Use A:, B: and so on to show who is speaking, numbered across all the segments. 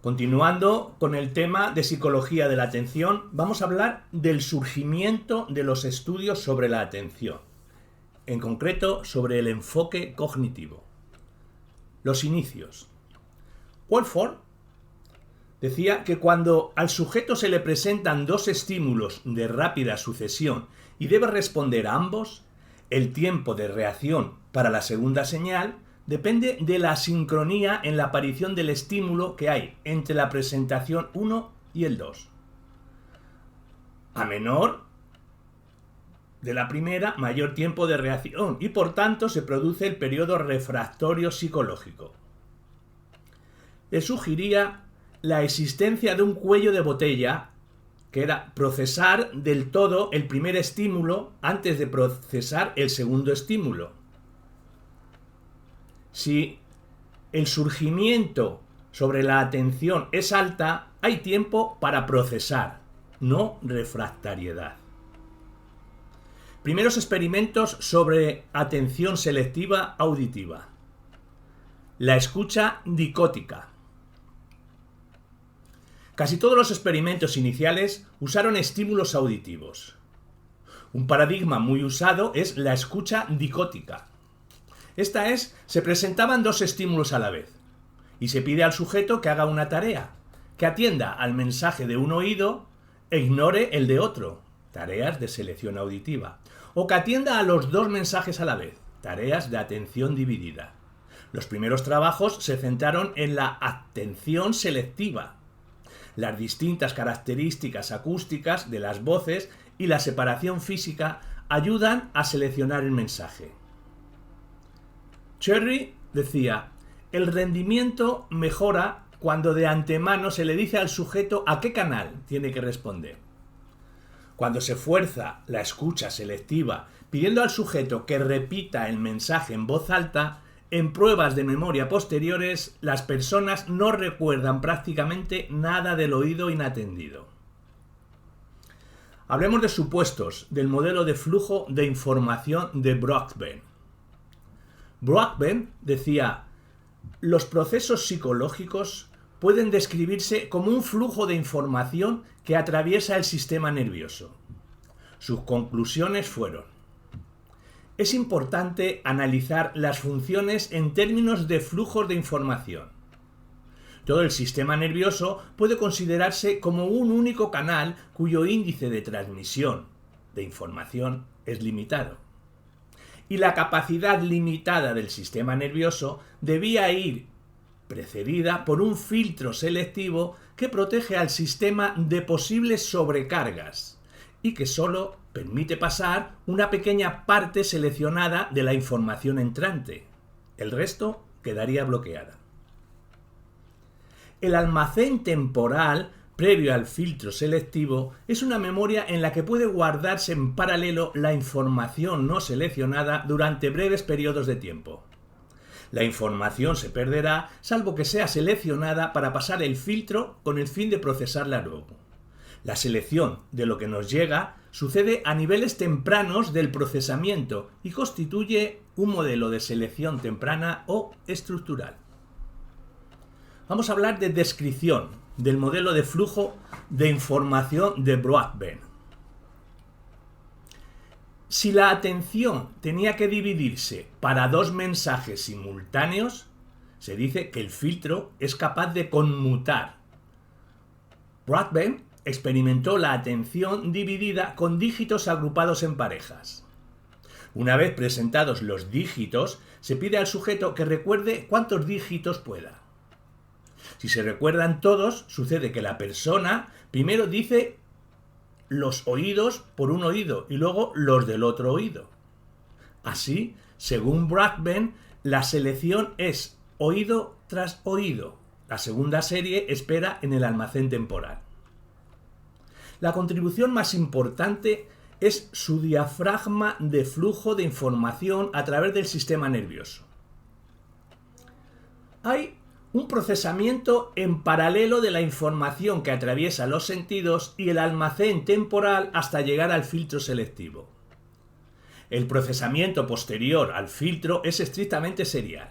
A: Continuando con el tema de psicología de la atención, vamos a hablar del surgimiento de los estudios sobre la atención, en concreto sobre el enfoque cognitivo. Los inicios. Walford decía que cuando al sujeto se le presentan dos estímulos de rápida sucesión y debe responder a ambos, el tiempo de reacción para la segunda señal depende de la sincronía en la aparición del estímulo que hay entre la presentación 1 y el 2. A menor de la primera, mayor tiempo de reacción y por tanto se produce el periodo refractorio psicológico. Le sugería la existencia de un cuello de botella, que era procesar del todo el primer estímulo antes de procesar el segundo estímulo. Si el surgimiento sobre la atención es alta, hay tiempo para procesar, no refractariedad. Primeros experimentos sobre atención selectiva auditiva. La escucha dicótica. Casi todos los experimentos iniciales usaron estímulos auditivos. Un paradigma muy usado es la escucha dicótica. Esta es, se presentaban dos estímulos a la vez y se pide al sujeto que haga una tarea, que atienda al mensaje de un oído e ignore el de otro, tareas de selección auditiva, o que atienda a los dos mensajes a la vez, tareas de atención dividida. Los primeros trabajos se centraron en la atención selectiva, las distintas características acústicas de las voces y la separación física ayudan a seleccionar el mensaje. Cherry decía, el rendimiento mejora cuando de antemano se le dice al sujeto a qué canal tiene que responder. Cuando se fuerza la escucha selectiva pidiendo al sujeto que repita el mensaje en voz alta, en pruebas de memoria posteriores las personas no recuerdan prácticamente nada del oído inatendido. Hablemos de supuestos del modelo de flujo de información de Broadbent. Broadbent decía, los procesos psicológicos pueden describirse como un flujo de información que atraviesa el sistema nervioso. Sus conclusiones fueron: es importante analizar las funciones en términos de flujos de información. Todo el sistema nervioso puede considerarse como un único canal cuyo índice de transmisión de información es limitado. Y la capacidad limitada del sistema nervioso debía ir precedida por un filtro selectivo que protege al sistema de posibles sobrecargas y que solo permite pasar una pequeña parte seleccionada de la información entrante. El resto quedaría bloqueada. El almacén temporal previo al filtro selectivo es una memoria en la que puede guardarse en paralelo la información no seleccionada durante breves periodos de tiempo. La información se perderá salvo que sea seleccionada para pasar el filtro con el fin de procesarla luego. La selección de lo que nos llega sucede a niveles tempranos del procesamiento y constituye un modelo de selección temprana o estructural. Vamos a hablar de descripción del modelo de flujo de información de Broadbent. Si la atención tenía que dividirse para dos mensajes simultáneos, se dice que el filtro es capaz de conmutar. Broadbent experimentó la atención dividida con dígitos agrupados en parejas. Una vez presentados los dígitos, se pide al sujeto que recuerde cuántos dígitos pueda. Si se recuerdan todos, sucede que la persona primero dice los oídos por un oído y luego los del otro oído. Así, según Broadbent, la selección es oído tras oído. La segunda serie espera en el almacén temporal. La contribución más importante es su diafragma de flujo de información a través del sistema nervioso. Hay un procesamiento en paralelo de la información que atraviesa los sentidos y el almacén temporal hasta llegar al filtro selectivo. El procesamiento posterior al filtro es estrictamente serial.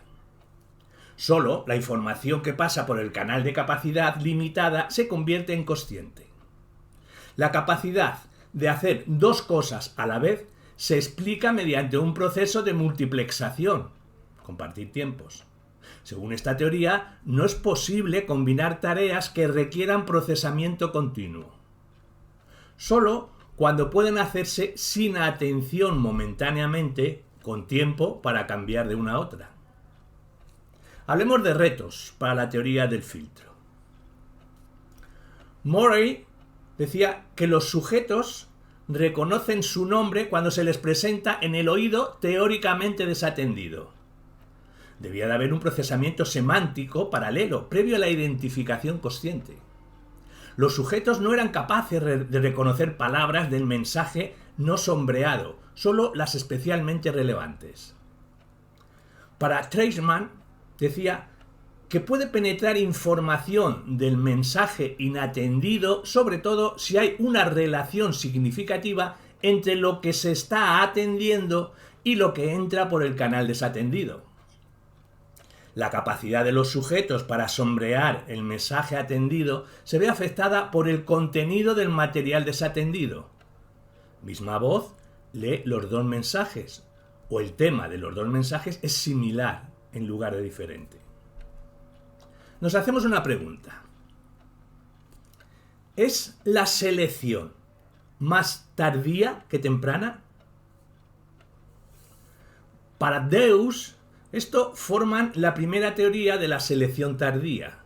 A: Solo la información que pasa por el canal de capacidad limitada se convierte en consciente. La capacidad de hacer dos cosas a la vez se explica mediante un proceso de multiplexación, compartir tiempos. Según esta teoría, no es posible combinar tareas que requieran procesamiento continuo. Solo cuando pueden hacerse sin atención momentáneamente, con tiempo para cambiar de una a otra. Hablemos de retos para la teoría del filtro. Murray decía que los sujetos reconocen su nombre cuando se les presenta en el oído teóricamente desatendido. Debía de haber un procesamiento semántico paralelo, previo a la identificación consciente. Los sujetos no eran capaces de reconocer palabras del mensaje no sombreado, solo las especialmente relevantes. Para Treisman, decía que puede penetrar información del mensaje inatendido, sobre todo si hay una relación significativa entre lo que se está atendiendo y lo que entra por el canal desatendido. La capacidad de los sujetos para sombrear el mensaje atendido se ve afectada por el contenido del material desatendido. Misma voz lee los dos mensajes, o el tema de los dos mensajes es similar en lugar de diferente. Nos hacemos una pregunta. ¿Es la selección más tardía que temprana? Para Deutsch, esto forman la primera teoría de la selección tardía,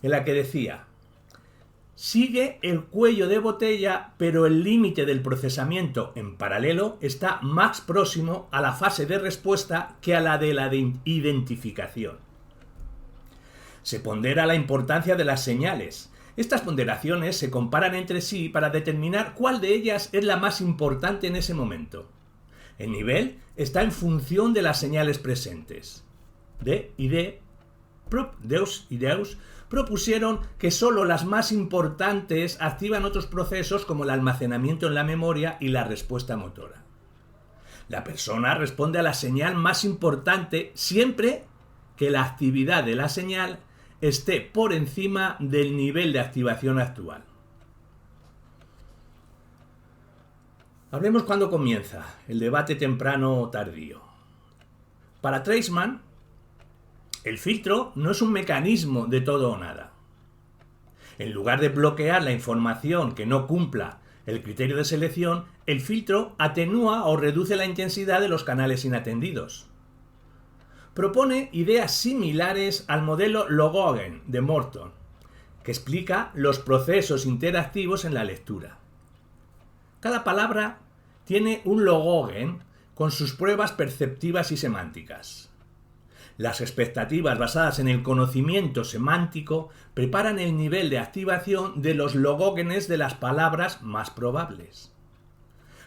A: en la que decía: sigue el cuello de botella, pero el límite del procesamiento en paralelo está más próximo a la fase de respuesta que a la de la identificación. Se pondera la importancia de las señales. Estas ponderaciones se comparan entre sí para determinar cuál de ellas es la más importante en ese momento. El nivel está en función de las señales presentes. Deutsch y Deutsch propusieron que solo las más importantes activan otros procesos como el almacenamiento en la memoria y la respuesta motora. La persona responde a la señal más importante siempre que la actividad de la señal esté por encima del nivel de activación actual. Hablemos cuándo comienza el debate temprano o tardío. Para Treisman, el filtro no es un mecanismo de todo o nada. En lugar de bloquear la información que no cumpla el criterio de selección, el filtro atenúa o reduce la intensidad de los canales inatendidos. Propone ideas similares al modelo Logogen de Morton, que explica los procesos interactivos en la lectura. Cada palabra tiene un logogen con sus pruebas perceptivas y semánticas. Las expectativas basadas en el conocimiento semántico preparan el nivel de activación de los logógenes de las palabras más probables.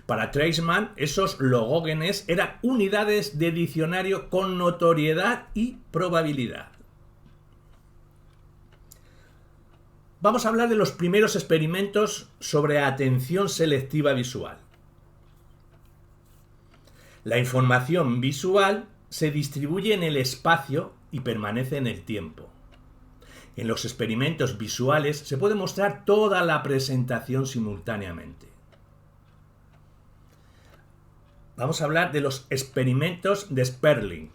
A: Para Treisman, esos logógenes eran unidades de diccionario con notoriedad y probabilidad. Vamos a hablar de los primeros experimentos sobre atención selectiva visual. La información visual se distribuye en el espacio y permanece en el tiempo. En los experimentos visuales se puede mostrar toda la presentación simultáneamente. Vamos a hablar de los experimentos de Sperling.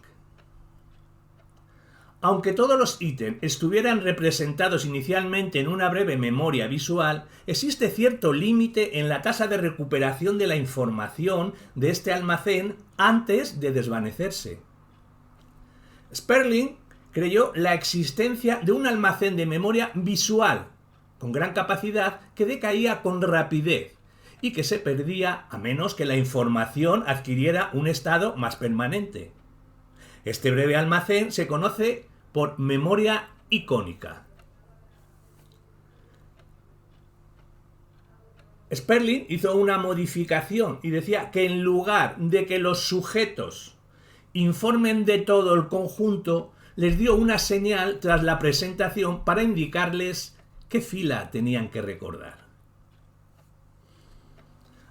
A: Aunque todos los ítems estuvieran representados inicialmente en una breve memoria visual, existe cierto límite en la tasa de recuperación de la información de este almacén antes de desvanecerse. Sperling creyó la existencia de un almacén de memoria visual con gran capacidad que decaía con rapidez y que se perdía a menos que la información adquiriera un estado más permanente. Este breve almacén se conoce por memoria icónica. Sperling hizo una modificación y decía que en lugar de que los sujetos informen de todo el conjunto, les dio una señal tras la presentación para indicarles qué fila tenían que recordar.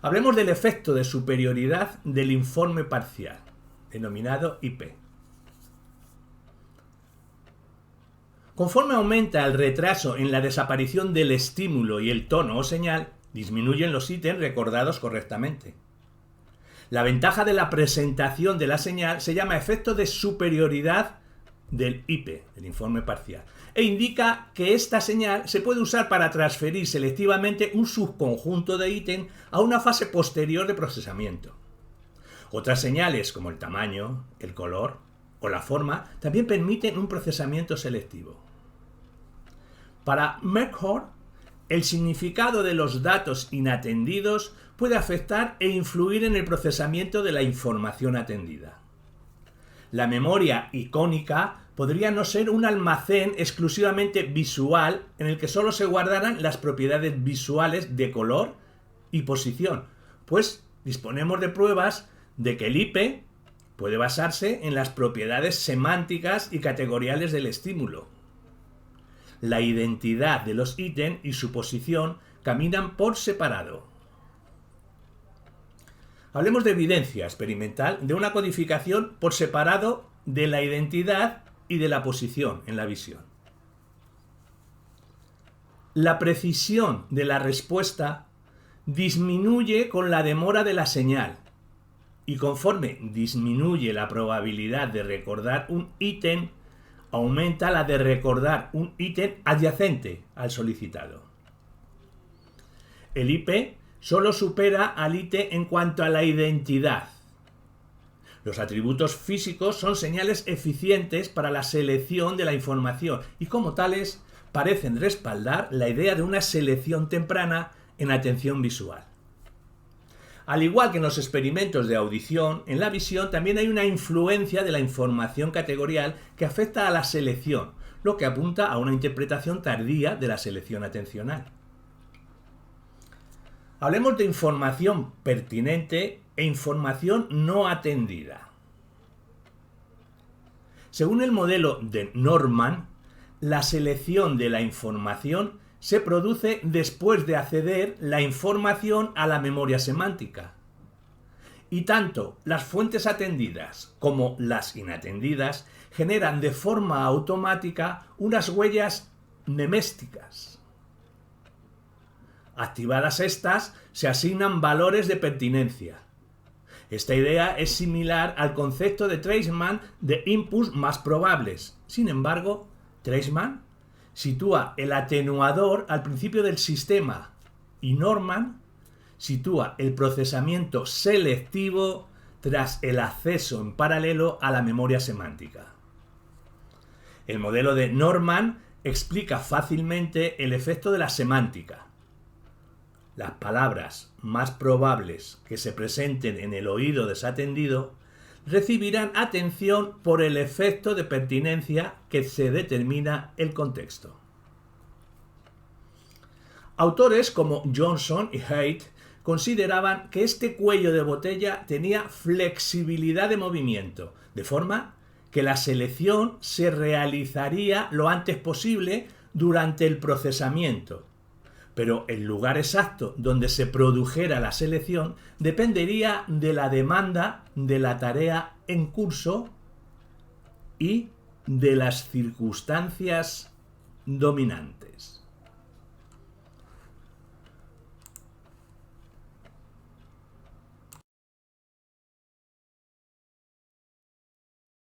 A: Hablemos del efecto de superioridad del informe parcial, denominado IP. Conforme aumenta el retraso en la desaparición del estímulo y el tono o señal, disminuyen los ítems recordados correctamente. La ventaja de la presentación de la señal se llama efecto de superioridad del IP, el informe parcial, e indica que esta señal se puede usar para transferir selectivamente un subconjunto de ítem a una fase posterior de procesamiento. Otras señales, como el tamaño, el color o la forma, también permiten un procesamiento selectivo. Para Merkhor, el significado de los datos inatendidos puede afectar e influir en el procesamiento de la información atendida. La memoria icónica podría no ser un almacén exclusivamente visual en el que solo se guardaran las propiedades visuales de color y posición, pues disponemos de pruebas de que el IP puede basarse en las propiedades semánticas y categoriales del estímulo. La identidad de los ítems y su posición caminan por separado. Hablemos de evidencia experimental de una codificación por separado de la identidad y de la posición en la visión. La precisión de la respuesta disminuye con la demora de la señal y conforme disminuye la probabilidad de recordar un ítem, aumenta la de recordar un ítem adyacente al solicitado. El IP solo supera al ítem en cuanto a la identidad. Los atributos físicos son señales eficientes para la selección de la información y como tales parecen respaldar la idea de una selección temprana en atención visual. Al igual que en los experimentos de audición, en la visión también hay una influencia de la información categorial que afecta a la selección, lo que apunta a una interpretación tardía de la selección atencional. Hablemos de información pertinente e información no atendida. Según el modelo de Norman, la selección de la información se produce después de acceder la información a la memoria semántica. Y tanto las fuentes atendidas como las inatendidas generan de forma automática unas huellas mnemésticas. Activadas estas, se asignan valores de pertinencia. Esta idea es similar al concepto de Treisman de inputs más probables. Sin embargo, Treisman sitúa el atenuador al principio del sistema y Norman sitúa el procesamiento selectivo tras el acceso en paralelo a la memoria semántica. El modelo de Norman explica fácilmente el efecto de la semántica. Las palabras más probables que se presenten en el oído desatendido recibirán atención por el efecto de pertinencia que se determina el contexto. Autores como Johnson y Haidt consideraban que este cuello de botella tenía flexibilidad de movimiento, de forma que la selección se realizaría lo antes posible durante el procesamiento, pero el lugar exacto donde se produjera la selección dependería de la demanda de la tarea en curso y de las circunstancias dominantes.